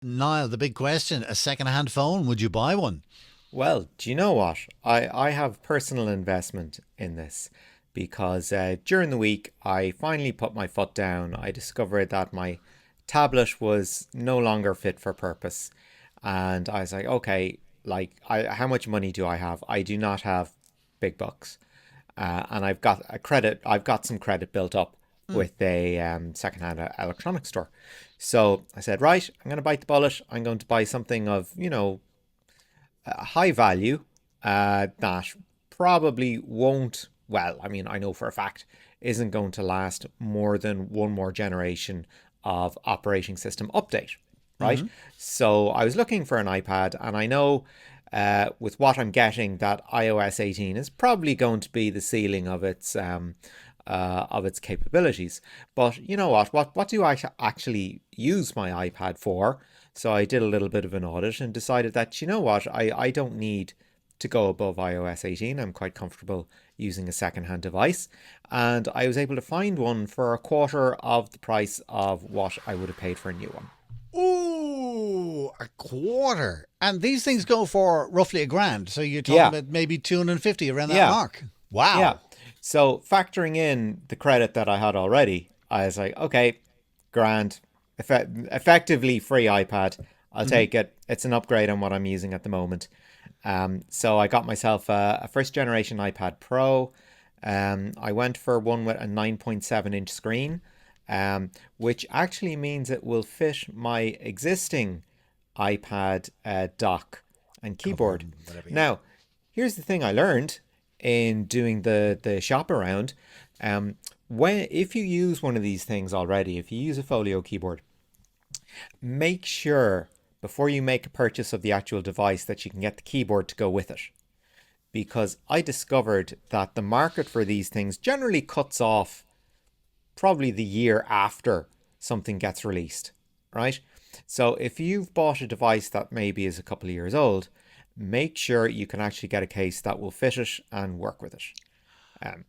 Niall, the big question, a second-hand phone, would you buy one? Well, do you know what? I have personal investment in this because during the week I finally put my foot down. I discovered that my tablet was no longer fit for purpose. And I was like, okay, how much money do I have? I do not have big bucks. And I've got some credit built up Hmm. with a secondhand electronics store. So I said, right, I'm going to bite the bullet. I'm going to buy something of, high value that probably won't, well, I mean, I know for a fact, isn't going to last more than one more generation of operating system update, right? Mm-hmm. So I was looking for an iPad, and I know with what I'm getting that iOS 18 is probably going to be the ceiling of its capabilities. But you know what do I actually use my iPad for? So I did a little bit of an audit and decided that, you know what, I don't need to go above iOS 18. I'm quite comfortable using a second-hand device. And I was able to find one for a quarter of the price of what I would have paid for a new one. Ooh, a quarter. And these things go for roughly a grand. So you're talking Yeah, about maybe 250 around that yeah, mark. yeah. Wow. So factoring in the credit that I had already, I was like, okay, grand, effectively free iPad. I'll Mm-hmm. take it. It's an upgrade on what I'm using at the moment. So I got myself a first generation iPad Pro. I went for one with a 9.7-inch screen, which actually means it will fit my existing iPad dock and Cover keyboard. and whatever, yeah. Now, here's the thing I learned in doing the shop around. Um, when if you use one of these things already, if you use a folio keyboard, make sure before you make a purchase of the actual device that you can get the keyboard to go with it. Because I discovered that the market for these things generally cuts off probably the year after something gets released, right? So if you've bought a device that maybe is a couple of years old, make sure you can actually get a case that will fit it and work with it. Um,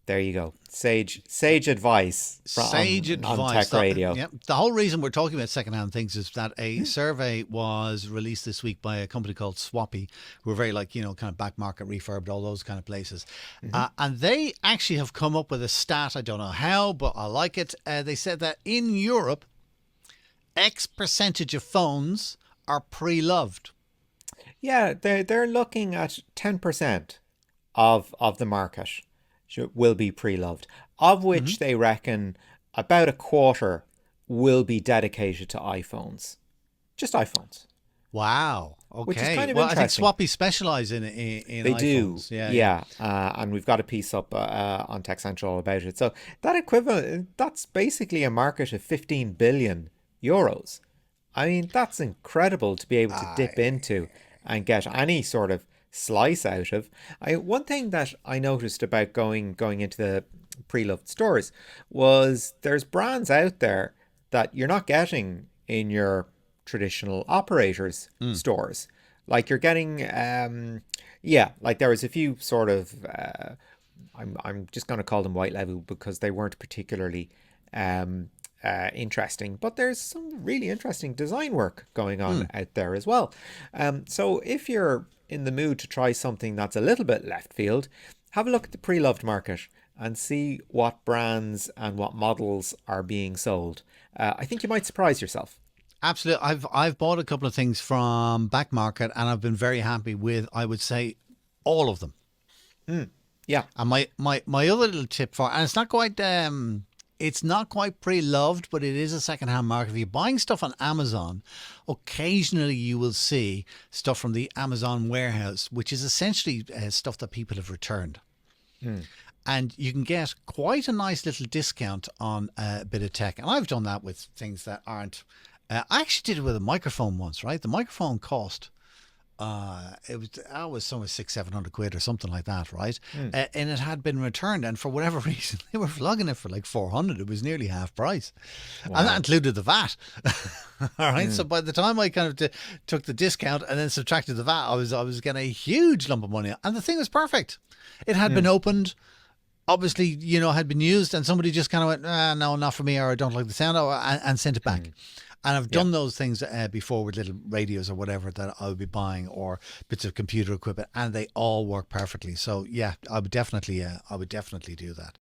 there you go. Sage advice Sage on advice. Tech Radio. Yeah, the whole reason we're talking about secondhand things is that a survey was released this week by a company called Swappie, who are very like, kind of back market refurbed, all those kind of places. Hmm. And they actually have come up with a stat. I don't know how, but I like it. They said that in Europe, X percentage of phones are pre-loved. Yeah, they're looking at 10% of the market will be pre-loved, of Mm-hmm. which they reckon about a quarter will be dedicated to iPhones. Just iPhones, Wow. which is Okay. kind of Well, I think interesting. Swappie specialize in They do, iPhones. Yeah, yeah. yeah, and we've got a piece up on Tech Central about it. So that equivalent, that's basically a market of 15 billion euros. I mean, that's incredible to be able to dip I into and get any sort of slice out of. One thing that I noticed about going into the pre-loved stores was there's brands out there that you're not getting in your traditional operators mm. stores. Like you're getting, yeah, like there was a few sort of, I'm just going to call them white label because they weren't particularly interesting, but there's some really interesting design work going on Mm. out there as well. So if you're in the mood to try something that's a little bit left field, have a look at the pre-loved market and see what brands and what models are being sold. I think you might surprise yourself. Absolutely. I've bought a couple of things from back market and I've been very happy with, I would say, all of them. Mm, yeah. And my other little tip for, and it's not quite pre-loved, but it is a second-hand market. If you're buying stuff on Amazon, occasionally you will see stuff from the Amazon warehouse, which is essentially stuff that people have returned. Mm, And you can get quite a nice little discount on a bit of tech. And I've done that with things that aren't. I actually did it with a microphone once, right? The microphone cost it was somewhere 600-700 quid or something like that, right? mm. And it had been returned, and for whatever reason, they were flogging it for like 400. It was nearly half price, and that Wow. included the VAT. All right, so Mm, by the time I kind of took the discount and then subtracted the VAT, I was getting a huge lump of money, and the thing was perfect. It had been mm, opened, obviously, had been used, and somebody just kind of went, no, not for me, or I don't like the sound, and sent it back. mm. And I've Yeah. done those things before with little radios or whatever that I would be buying, or bits of computer equipment, and they all work perfectly. So yeah, I would definitely do that.